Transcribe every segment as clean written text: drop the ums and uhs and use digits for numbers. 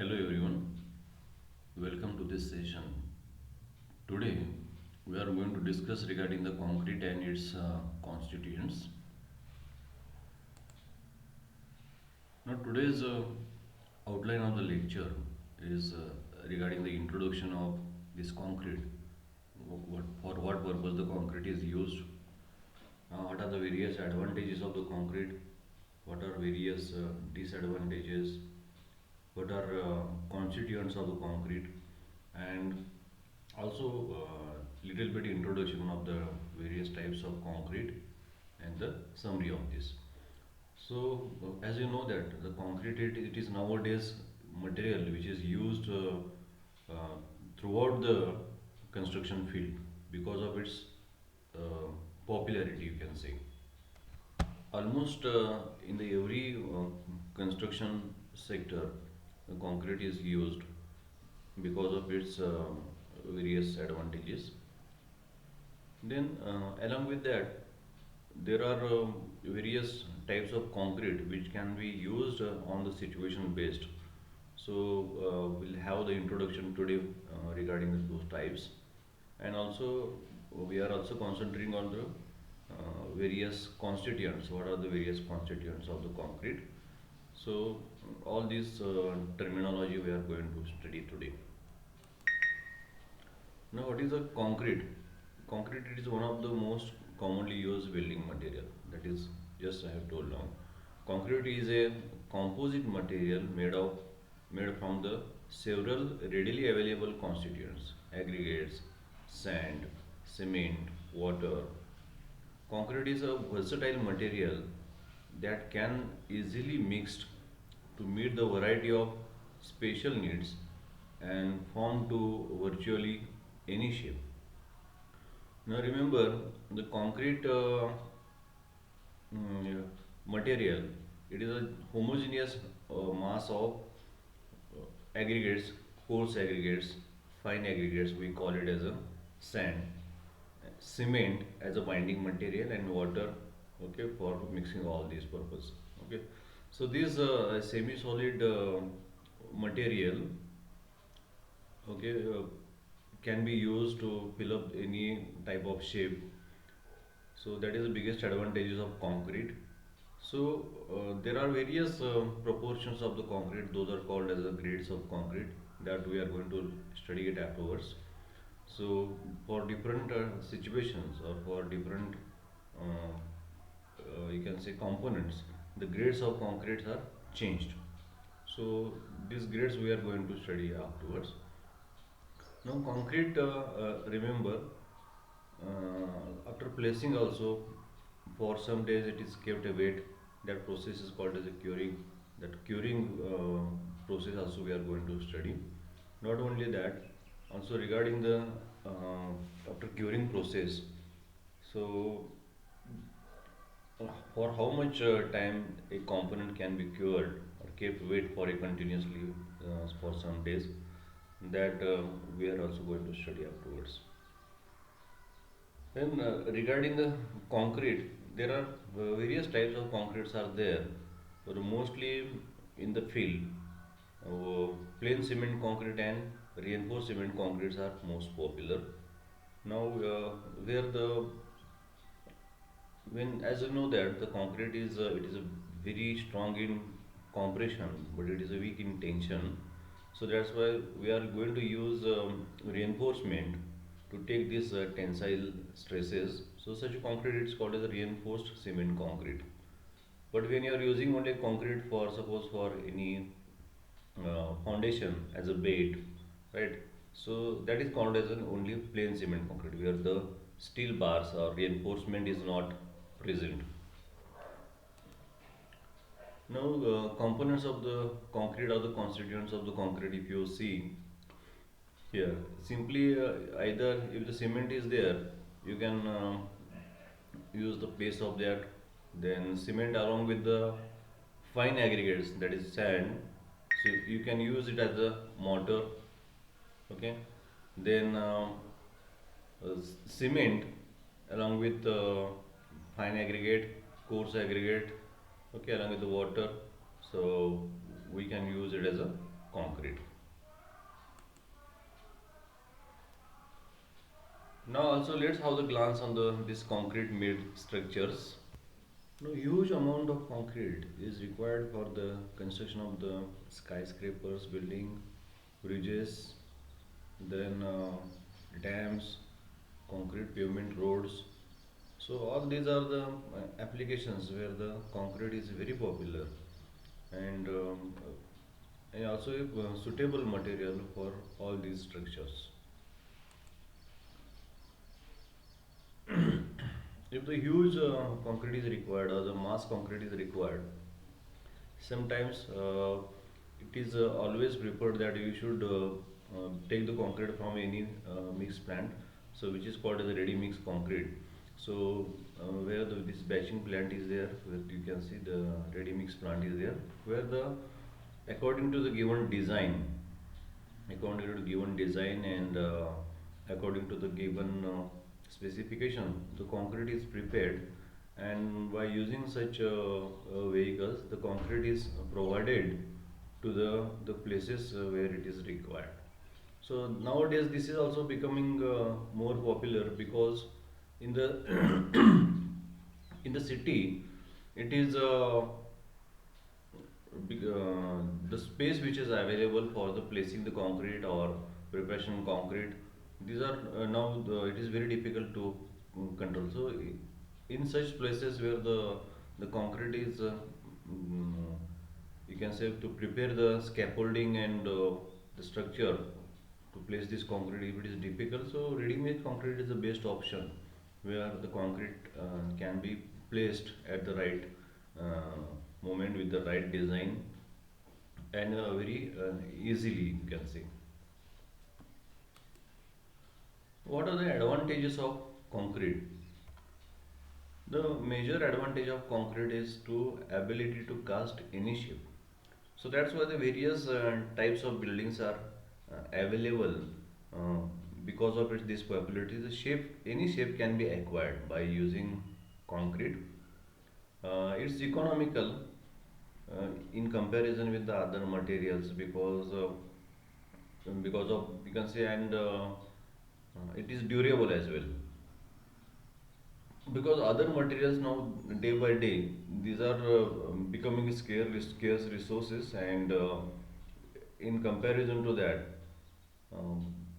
Hello everyone, welcome to this session. Today we are going to discuss regarding the concrete and its constituents. Now today's outline of the lecture is regarding the introduction of this concrete. For what purpose the concrete is used, what are the various advantages of the concrete, what are various disadvantages, what are constituents of the concrete, and also little bit introduction of the various types of concrete and the summary of this. So as you know that the concrete it is nowadays material which is used uh, throughout the construction field because of its popularity, you can say. Almost in the every construction sector, the concrete is used because of its various advantages. Then, along with that, there are various types of concrete which can be used on the situation based. So, we'll have the introduction today regarding those types, and also we are also concentrating on the various constituents. What are the various constituents of the concrete? So, all these terminology we are going to study today. Now, what is a concrete? Concrete it is one of the most commonly used building material. That is, just I have told now. Concrete is a composite material made from the several readily available constituents, aggregates, sand, cement, water. Concrete is a versatile material that can easily mixed to meet the variety of spatial needs and form to virtually any shape. Now remember the concrete yeah, material. It is a homogeneous mass of aggregates, coarse aggregates, fine aggregates. We call it as a sand, cement as a binding material, and water. Okay, for mixing all these purpose. Okay, so this semi-solid material, okay, can be used to fill up any type of shape. So that is the biggest advantages of concrete. So there are various proportions of the concrete. Those are called as the grades of concrete that we are going to study it afterwards. So for different situations or for different you can say components, the grades of concrete are changed. So these grades we are going to study afterwards. Now concrete, remember, after placing also for some days it is kept await. That process is called as a curing. That curing process also we are going to study. Not only that, also regarding the after curing process. So for how much time a component can be cured or kept wait for a continuously for some days, that we are also going to study afterwards. Then regarding the concrete, there are various types of concretes are there, but mostly in the field, plain cement concrete and reinforced cement concretes are most popular. Now, where the when as you know that the concrete is it is a very strong in compression, but it is a weak in tension. So that's why we are going to use reinforcement to take these tensile stresses. So such a concrete is called as a reinforced cement concrete. But when you are using only concrete for suppose for any foundation as a bait, right? So that is called as an only plain cement concrete where the steel bars or reinforcement is not present. Now, components of the concrete or the constituents of the concrete, if you see here, simply either if the cement is there, you can use the base of that, then cement along with the fine aggregates that is sand. So you can use it as a mortar, okay. Then cement along with fine aggregate, coarse aggregate, okay, along with the water. So we can use it as a concrete. Now also let's have the glance on the this concrete made structures. No huge amount of concrete is required for the construction of the skyscrapers, building, bridges, then dams, concrete pavement roads. So all these are the applications where the concrete is very popular and also a suitable material for all these structures. If the huge concrete is required or the mass concrete is required, sometimes it is always preferred that you should take the concrete from any mix plant, so which is called as a ready mix concrete. So where this batching plant is there, where you can see the ready mix plant is there, where the according to the given design, according to the given design and according to the given specification, the concrete is prepared, and by using such vehicles the concrete is provided to the places where it is required. So nowadays this is also becoming more popular because in the in the city it is the space which is available for the placing the concrete or preparation concrete, these are now it is very difficult to control. So in such places where the concrete is mm, you can say to prepare the scaffolding and the structure to place this concrete, if it is difficult, so ready made concrete is the best option where the concrete can be placed at the right uh, moment with the right design and very easily you can say. What are the advantages of concrete? The major advantage of concrete is to ability to cast any shape. So that's why the various types of buildings are available uh, because of its this popularity. The shape, any shape can be acquired by using concrete. It's economical in comparison with the other materials because of you can say and it is durable as well, because other materials now day by day these are becoming scarce resources and in comparison to that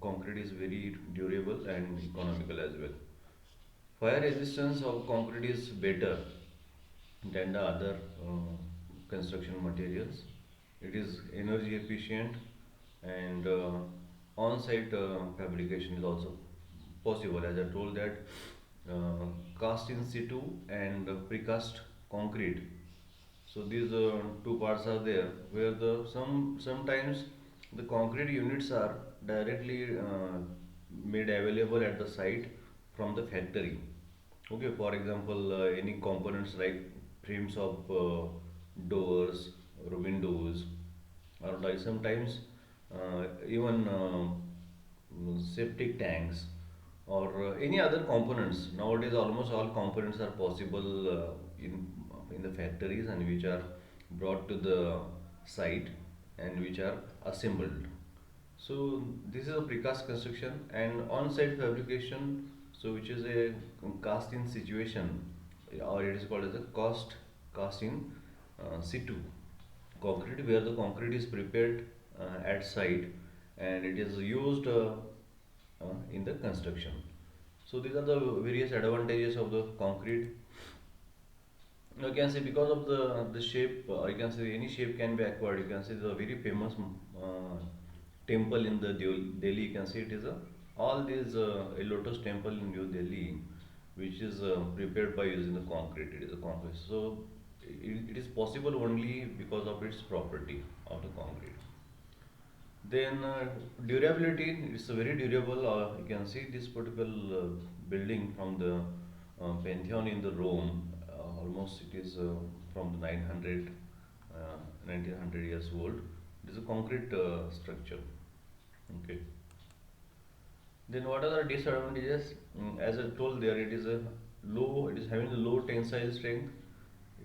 concrete is very durable and economical as well. Fire resistance of concrete is better than the other construction materials. It is energy efficient and on-site fabrication is also possible. As I told that cast in situ and precast concrete. So these two parts are there where the sometimes the concrete units are directly made available at the site from the factory. Okay, for example, any components like frames of doors or windows, or like sometimes even septic tanks or any other components. Nowadays, almost all components are possible in the factories and which are brought to the site and which are assembled. So this is a precast construction and on-site fabrication. So which is a cast in situation, or it is called as a cast in situ concrete, where the concrete is prepared at site and it is used in the construction. So these are the various advantages of the concrete. You can say because of the shape, you can say any shape can be acquired. You can say the very famous temple in the Delhi. You can see it is a lotus temple in New Delhi, which is prepared by using the concrete. It is a concrete. So it is possible only because of its property of the concrete. Then durability, it's a very durable. You can see this particular building from the Pantheon in the Rome. Almost it is from the 1900 years old. It is a concrete structure. Okay. Then what are the disadvantages? As I told there, it is a low. It is having a low tensile strength.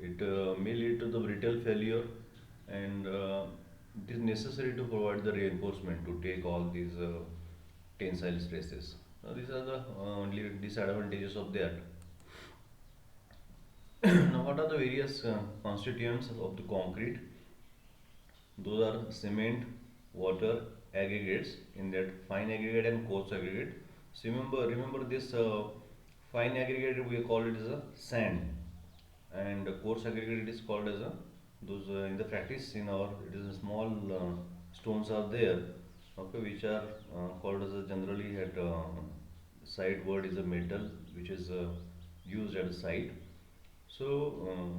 It may lead to the brittle failure and it is necessary to provide the reinforcement to take all these tensile stresses. Now, these are the only disadvantages of that. Now, what are the various constituents of the concrete? Those are cement, water, aggregates in that fine aggregate and coarse aggregate. So remember this fine aggregate we call it as a sand, and coarse aggregate is called as a those in the practice in our it is a small stones are there, okay, which are called as a generally at site word is a metal which is used at the site. So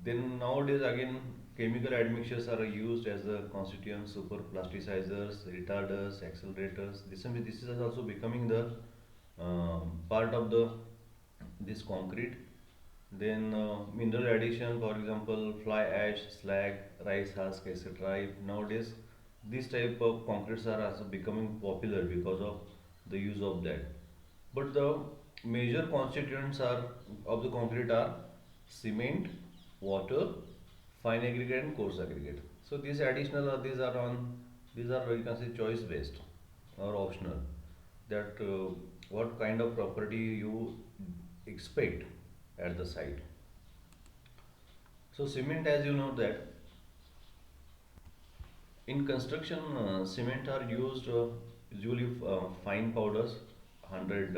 then nowadays again chemical admixtures are used as a constituents, super plasticizers, retarders, accelerators. This is also becoming the part of the this concrete. Then mineral addition, for example, fly ash, slag, rice husk, etc. Nowadays, these type of concretes are also becoming popular because of the use of that. But the major constituents are of the concrete are cement, water, fine aggregate, and coarse aggregate. So these additional these are you can say choice based or optional. That what kind of property you expect at the site. So cement, as you know that in construction, cement are used usually fine powders, 100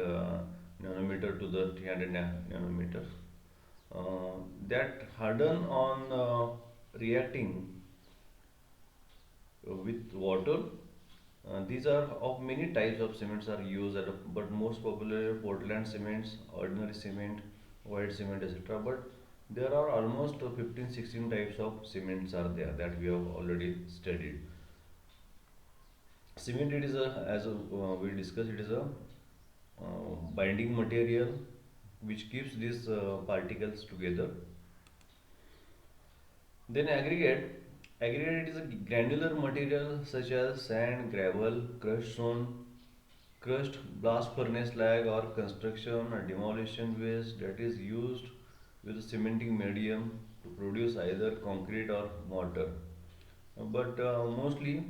nanometer to the 300 nanometer. That harden on reacting with water. These are of many types of cements are used, but most popular Portland cements, ordinary cement, white cement, etc. But there are almost 15, 16 types of cements are there that we have already studied. Cement, it is a, as we discussed, it is a binding material which keeps these particles together. Then aggregate is a granular material such as sand, gravel, crushed stone, crushed blast furnace slag or construction or demolition waste that is used with a cementing medium to produce either concrete or mortar. But mostly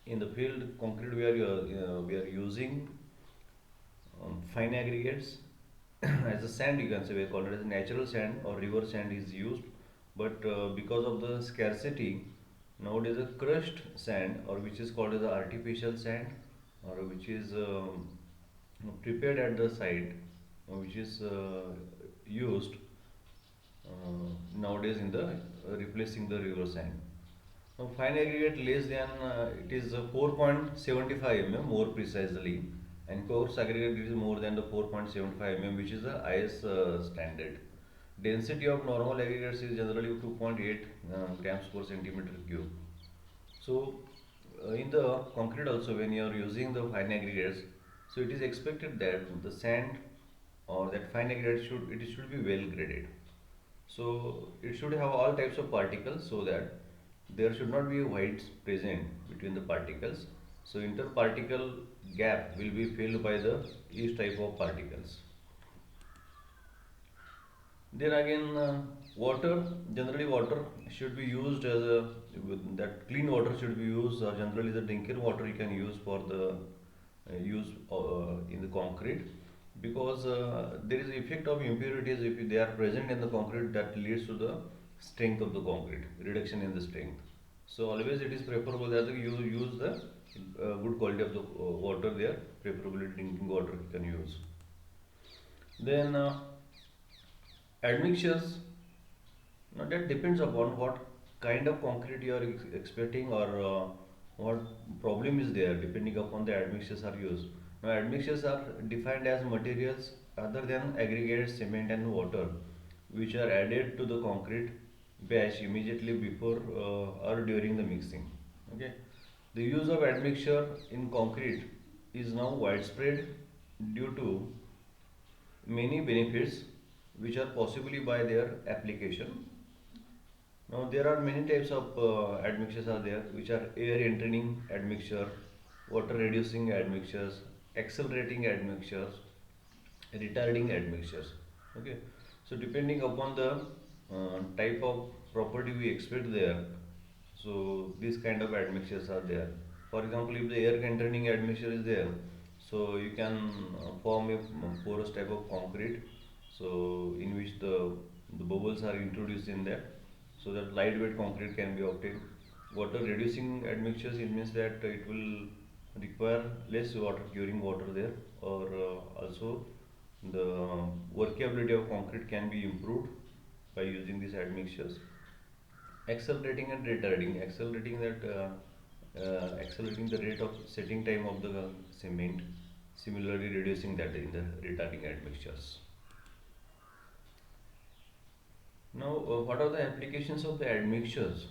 in the field concrete we are using fine aggregates as a sand, you can say we call it as natural sand or river sand is used. But because of the scarcity nowadays a crushed sand or which is called as a artificial sand or which is prepared at the site which is used nowadays in the replacing the river sand. Now, fine aggregate less than it is 4.75 mm more precisely, and coarse aggregate is more than the 4.75 mm, which is the highest standard. Density of normal aggregates is generally 2.8 grams per centimeter cube. So, in the concrete also, when you are using the fine aggregates, so it is expected that the sand or that fine aggregate should be well graded. So it should have all types of particles so that there should not be voids present between the particles. So interparticle gap will be filled by the each type of particles. Then again, water. Generally, water should be used as a that clean water should be used, or generally the drinking water you can use for the use in the concrete, because there is effect of impurities if they are present in the concrete that leads to the strength of the concrete, reduction in the strength. So always it is preferable that you use the good quality of the water there, preferably drinking water you can use. Then admixtures. Now that depends upon what kind of concrete you are expecting or what problem is there depending upon the admixtures are used. Now admixtures are defined as materials other than aggregates, cement and water which are added to the concrete batch immediately before or during the mixing. Okay. The use of admixture in concrete is now widespread due to many benefits which are possibly by their application. Now there are many types of admixtures are there which are air entering admixture, water reducing admixtures, accelerating admixtures, retarding admixtures. Okay, so depending upon the type of property we expect there, So these kind of admixtures are there. For example, if the air containing admixture is there, so you can form a porous type of concrete, so in which the bubbles are introduced in that, so that lightweight concrete can be obtained. Water reducing admixtures, it means that it will require less water curing water there, or also the workability of concrete can be improved by using these admixtures. Accelerating and retarding, accelerating the rate of setting time of the cement, similarly reducing that in the retarding admixtures. Now what are the applications of the admixtures?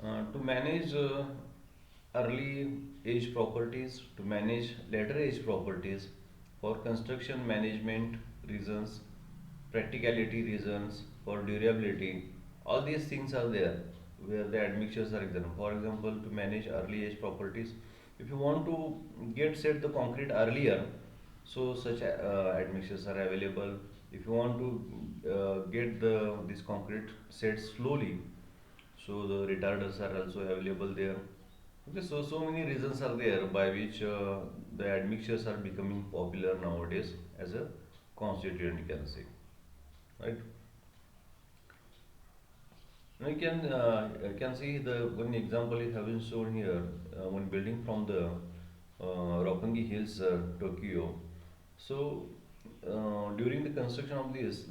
To manage early age properties, to manage later age properties, for construction management reasons, practicality reasons, for durability, all these things are there where the admixtures are exempt. For example, to manage early age properties, if you want to get set the concrete earlier, so such admixtures are available. If you want to get the this concrete set slowly, so the retarders are also available there. Okay, so many reasons are there by which the admixtures are becoming popular nowadays as a constituent, you can say, right? Now you can see the one example is having shown here, one building from the Roppongi Hills, Tokyo. So during the construction of this,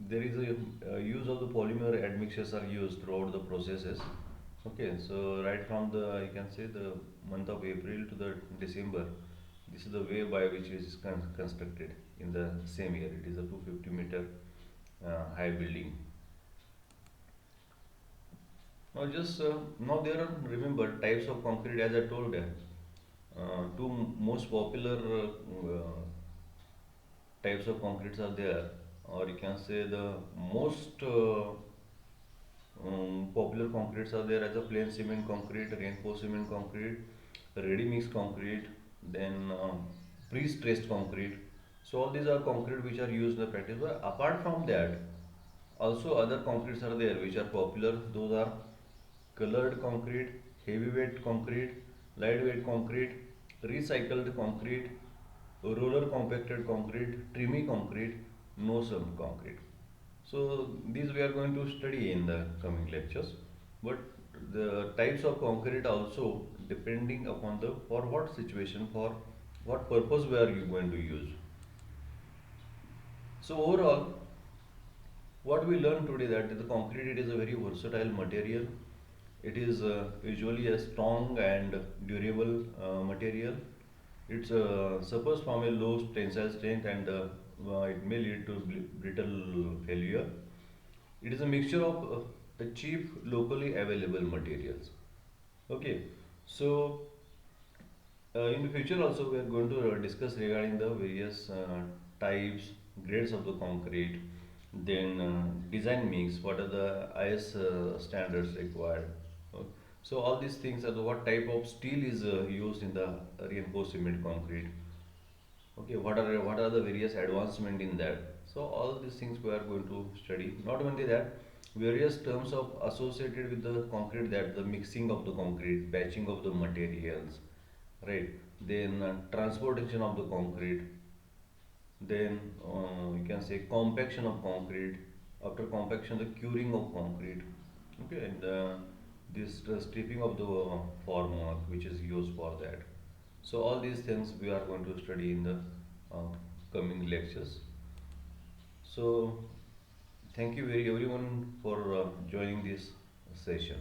there is a use of the polymer admixtures are used throughout the processes. Okay, so right from the, you can say, the month of April to the December, this is the way by which it is constructed in the same year. It is a 250-meter high building. Now there are, remember, types of concrete as I told. Two most popular types of concretes are there, or you can say the most popular concretes are there as a plain cement concrete, reinforced cement concrete, ready mix concrete, then pre-stressed concrete. So all these are concrete which are used in the practice. But apart from that, also other concretes are there which are popular. Those are colored concrete, heavyweight concrete, lightweight concrete, recycled concrete, roller compacted concrete, trimmy concrete, no sump concrete. So these we are going to study in the coming lectures. But the types of concrete also depending upon the for what situation, for what purpose we are you going to use. So overall, what we learned today that the concrete, it is a very versatile material. It is usually a strong and durable material. It suffers from a low tensile strength, and it may lead to brittle failure. It is a mixture of the cheap, locally available materials. Okay, so in the future also we are going to discuss regarding the various types, grades of the concrete, then design mix, what are the IS standards required. Okay. So all these things are what type of steel is used in the reinforced cement concrete. Okay, what are the various advancement in that? So all these things we are going to study. Not only that, various terms of associated with the concrete, that the mixing of the concrete, batching of the materials, right? Then transportation of the concrete, then you can say compaction of concrete. After compaction, the curing of concrete. Okay, and this stripping of the formwork which is used for that. So all these things we are going to study in the uh, coming lectures. So thank you very everyone for joining this session.